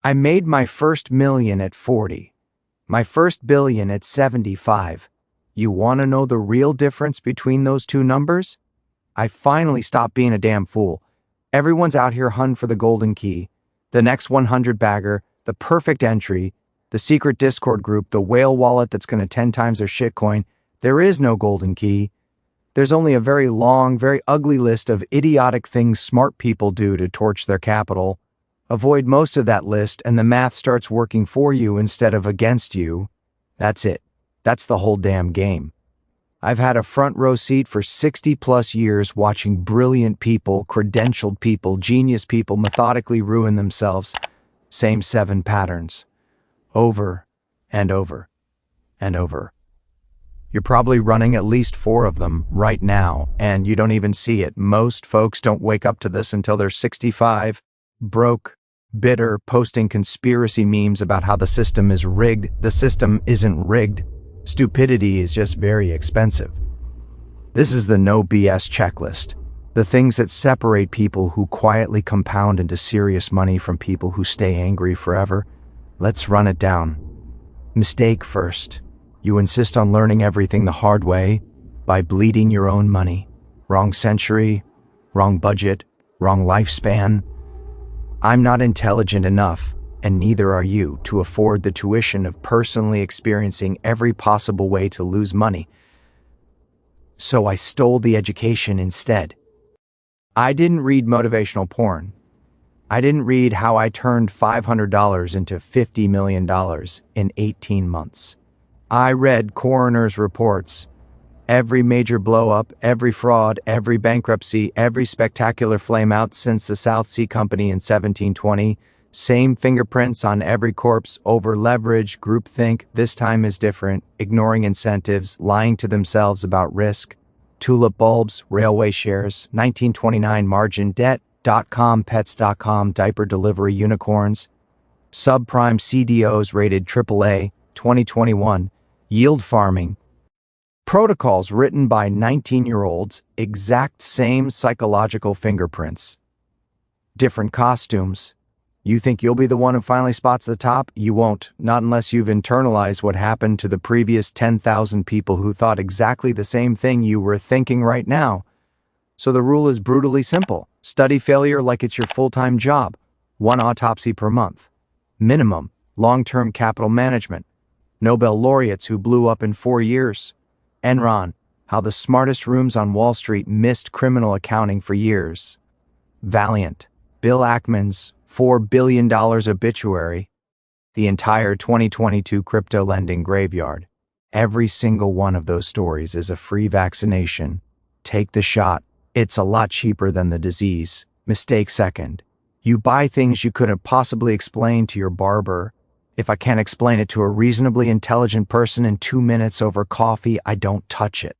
I made my first million at 40. My first billion at 75. You want to know the real difference between those two numbers? I finally stopped being a damn fool. Everyone's out here hunting for the golden key, the next 100 bagger, the perfect entry, the secret Discord group, the whale wallet that's going to 10 times their shitcoin. There is no golden key. There's only a very long, very ugly list of idiotic things smart people do to torch their capital. Avoid most of that list and the math starts working for you instead of against you. That's it. That's the whole damn game. I've had a front row seat for 60 plus years watching brilliant people, credentialed people, genius people methodically ruin themselves. Same 7 patterns. Over and over and over. You're probably running at least 4 of them right now, and you don't even see it. Most folks don't wake up to this until they're 65, broke, bitter, posting conspiracy memes about how the system is rigged. The system isn't rigged. Stupidity is just very expensive. This is the no BS checklist. The things that separate people who quietly compound into serious money from people who stay angry forever. Let's run it down. Mistake first. You insist on learning everything the hard way by bleeding your own money. Wrong century, wrong budget, wrong lifespan. I'm not intelligent enough, and neither are you, to afford the tuition of personally experiencing every possible way to lose money. So I stole the education instead. I didn't read motivational porn. I didn't read how I turned $500 into $50 million in 18 months. I read coroner's reports. Every major blow-up, every fraud, every bankruptcy, every spectacular flame-out since the South Sea Company in 1720. Same fingerprints on every corpse, over-leverage, groupthink, this time is different, ignoring incentives, lying to themselves about risk, tulip bulbs, railway shares, 1929 margin debt, .com, pets.com, diaper delivery unicorns, subprime CDOs rated AAA, 2021, yield farming, protocols written by 19-year-olds, exact same psychological fingerprints. Different costumes. You think you'll be the one who finally spots the top? You won't, not unless you've internalized what happened to the previous 10,000 people who thought exactly the same thing you were thinking right now. So the rule is brutally simple. Study failure like it's your full-time job. 1 autopsy per month. Minimum. Long-term capital management. Nobel laureates who blew up in 4 years. Enron, how the smartest rooms on Wall Street missed criminal accounting for years. Valiant, Bill Ackman's $4 billion obituary. The entire 2022 crypto lending graveyard. Every single one of those stories is a free vaccination. Take the shot. It's a lot cheaper than the disease. Mistake second. You buy things you couldn't possibly explain to your barber. If I can't explain it to a reasonably intelligent person in 2 minutes over coffee, I don't touch it.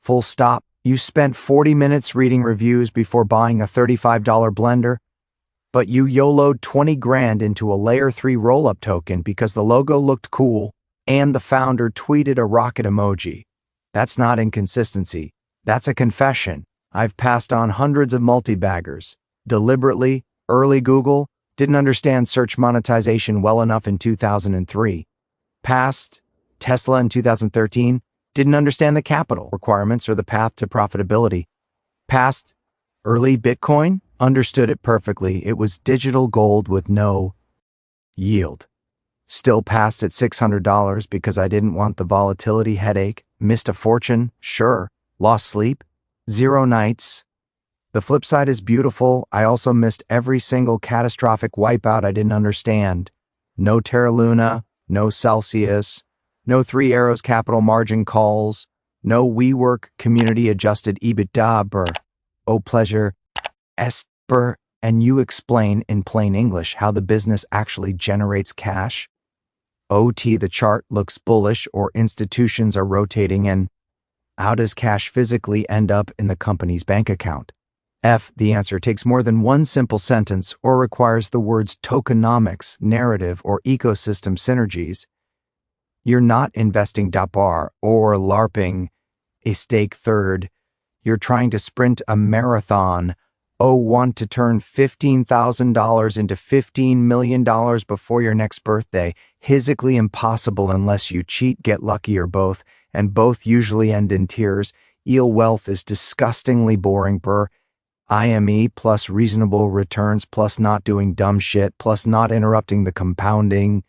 Full stop. You spent 40 minutes reading reviews before buying a $35 blender, but you YOLO'd 20 grand into a layer 3 roll-up token because the logo looked cool and the founder tweeted a rocket emoji. That's not inconsistency. That's a confession. I've passed on hundreds of multi-baggers. Deliberately, early Google, didn't understand search monetization well enough in 2003. Passed, Tesla in 2013, didn't understand the capital requirements or the path to profitability. Passed, early Bitcoin, understood it perfectly. It was digital gold with no yield. Still passed at $600 because I didn't want the volatility headache. Missed a fortune, sure. Lost sleep, 0 nights. The flip side is beautiful. I also missed every single catastrophic wipeout I didn't understand. No Terra Luna, no Celsius, no 3 Arrows capital margin calls, no WeWork community adjusted EBITDA burr. Oh pleasure, burr, and you explain in plain English how the business actually generates cash. OT, the chart looks bullish or institutions are rotating in. How does cash physically end up in the company's bank account? F, the answer takes more than one simple sentence or requires the words tokenomics, narrative, or ecosystem synergies. You're not investing bar or LARPing a stake third. You're trying to sprint a marathon Oh, want to turn $15,000 into $15 million before your next birthday? Physically impossible unless you cheat, get lucky, or both, and both usually end in tears. Eel wealth is disgustingly boring, brr. IME plus reasonable returns plus not doing dumb shit plus not interrupting the compounding.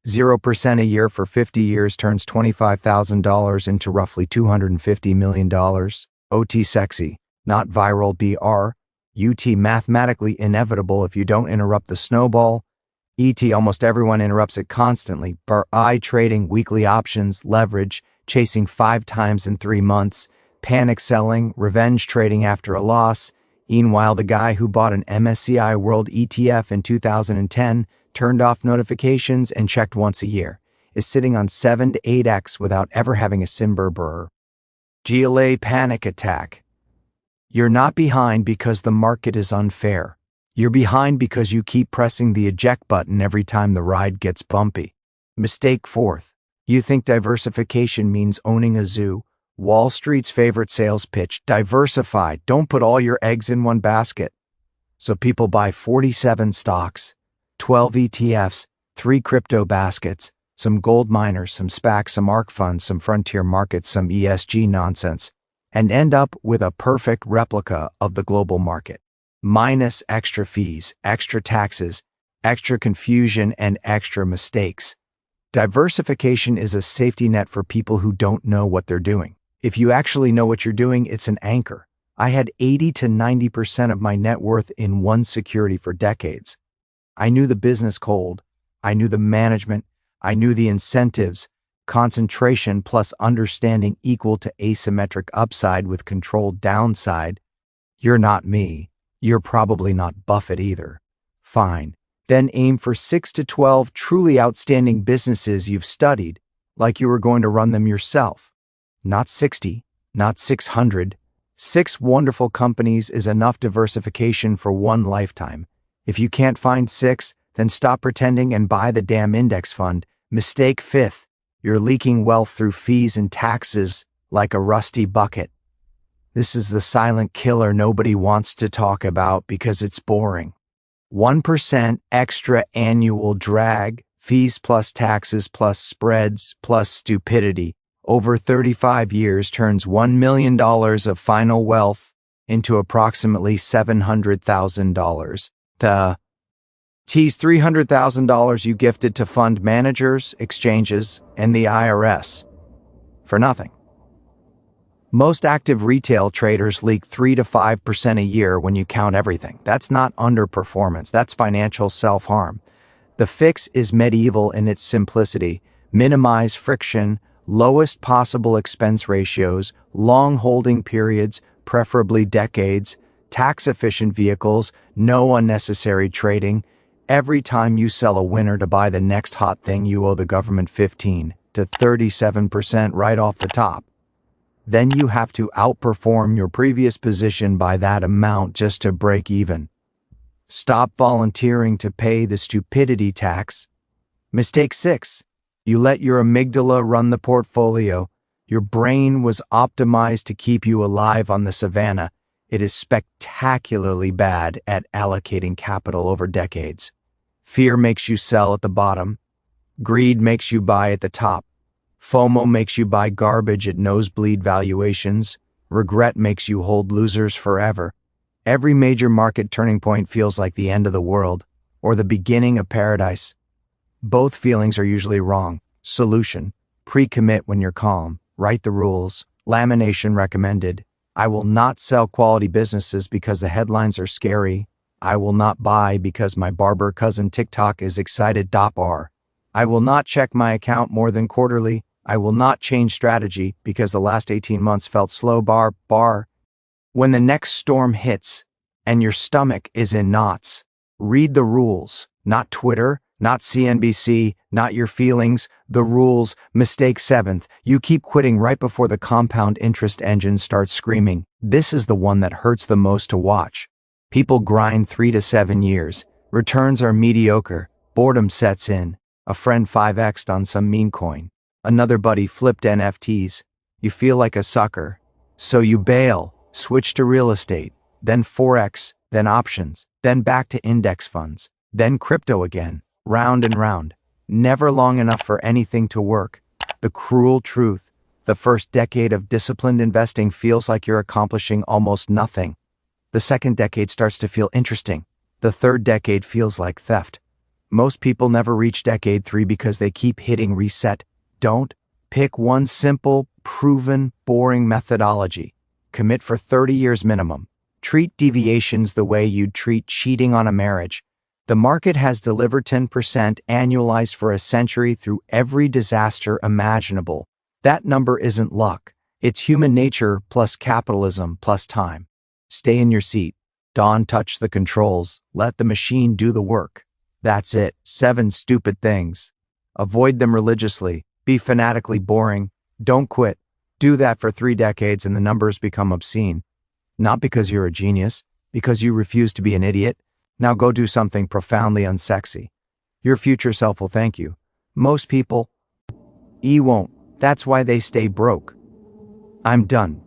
0% a year for 50 years turns $25,000 into roughly $250 million. OT sexy, not viral BR. UT mathematically inevitable if you don't interrupt the snowball. ET almost everyone interrupts it constantly. I trading weekly options, leverage, chasing 5 times in 3 months, panic selling, revenge trading after a loss. Meanwhile, the guy who bought an MSCI World ETF in 2010, turned off notifications and checked once a year, is sitting on 7 to 8x without ever having a simber. GLA panic attack. You're not behind because the market is unfair. You're behind because you keep pressing the eject button every time the ride gets bumpy. Mistake 4th. You think diversification means owning a zoo. Wall Street's favorite sales pitch: diversify, don't put all your eggs in one basket. So people buy 47 stocks, 12 ETFs, 3 crypto baskets, some gold miners, some SPACs, some ARK funds, some frontier markets, some ESG nonsense, and end up with a perfect replica of the global market. Minus extra fees, extra taxes, extra confusion, and extra mistakes. Diversification is a safety net for people who don't know what they're doing. If you actually know what you're doing, it's an anchor. I had 80 to 90% of my net worth in one security for decades. I knew the business cold. I knew the management. I knew the incentives. Concentration plus understanding equal to asymmetric upside with controlled downside. You're not me. You're probably not Buffett either. Fine. Then aim for 6 to 12 truly outstanding businesses you've studied, like you were going to run them yourself. Not 60, not 600. 6 wonderful companies is enough diversification for one lifetime. If you can't find 6, then stop pretending and buy the damn index fund. Mistake 5th. You're leaking wealth through fees and taxes like a rusty bucket. This is the silent killer nobody wants to talk about because it's boring. 1% extra annual drag, fees plus taxes plus spreads plus stupidity, over 35 years turns $1 million of final wealth into approximately $700,000. The T's $300,000 you gifted to fund managers, exchanges, and the IRS. For nothing. Most active retail traders leak 3 to 5% a year when you count everything. That's not underperformance, that's financial self-harm. The fix is medieval in its simplicity. Minimize friction, lowest possible expense ratios, long holding periods, preferably decades, tax-efficient vehicles, no unnecessary trading. Every time you sell a winner to buy the next hot thing, you owe the government 15 to 37% right off the top. Then you have to outperform your previous position by that amount just to break even. Stop volunteering to pay the stupidity tax. Mistake 6. You let your amygdala run the portfolio. Your brain was optimized to keep you alive on the savannah. It is spectacularly bad at allocating capital over decades. Fear makes you sell at the bottom. Greed makes you buy at the top. FOMO makes you buy garbage at nosebleed valuations. Regret makes you hold losers forever. Every major market turning point feels like the end of the world or the beginning of paradise. Both feelings are usually wrong. Solution: pre-commit when you're calm. Write the rules. Lamination recommended. I will not sell quality businesses because the headlines are scary. I will not buy because my barber cousin TikTok is excited. I will not check my account more than quarterly. I will not change strategy because the last 18 months felt slow. When the next storm hits and your stomach is in knots, read the rules. Not Twitter, not CNBC, not your feelings, the rules. Mistake 7th. You keep quitting right before the compound interest engine starts screaming. This is the one that hurts the most to watch. People grind 3 to 7 years. Returns are mediocre. Boredom sets in. A friend 5x'd on some meme coin. Another buddy flipped NFTs. You feel like a sucker. So you bail, switch to real estate, then 4x, then options, then back to index funds, then crypto again, round and round. Never long enough for anything to work. The cruel truth: the first decade of disciplined investing feels like you're accomplishing almost nothing. The second decade starts to feel interesting. The third decade feels like theft. Most people never reach decade 3 because they keep hitting reset. Don't pick one simple, proven, boring methodology. Commit for 30 years minimum. Treat deviations the way you'd treat cheating on a marriage. The market has delivered 10% annualized for a century through every disaster imaginable. That number isn't luck. It's human nature plus capitalism plus time. Stay in your seat. Don't touch the controls. Let the machine do the work. That's it. 7 stupid things. Avoid them religiously. Be fanatically boring. Don't quit. Do that for 3 decades and the numbers become obscene. Not because you're a genius, because you refuse to be an idiot. Now go do something profoundly unsexy. Your future self will thank you. Most people won't. That's why they stay broke. I'm done.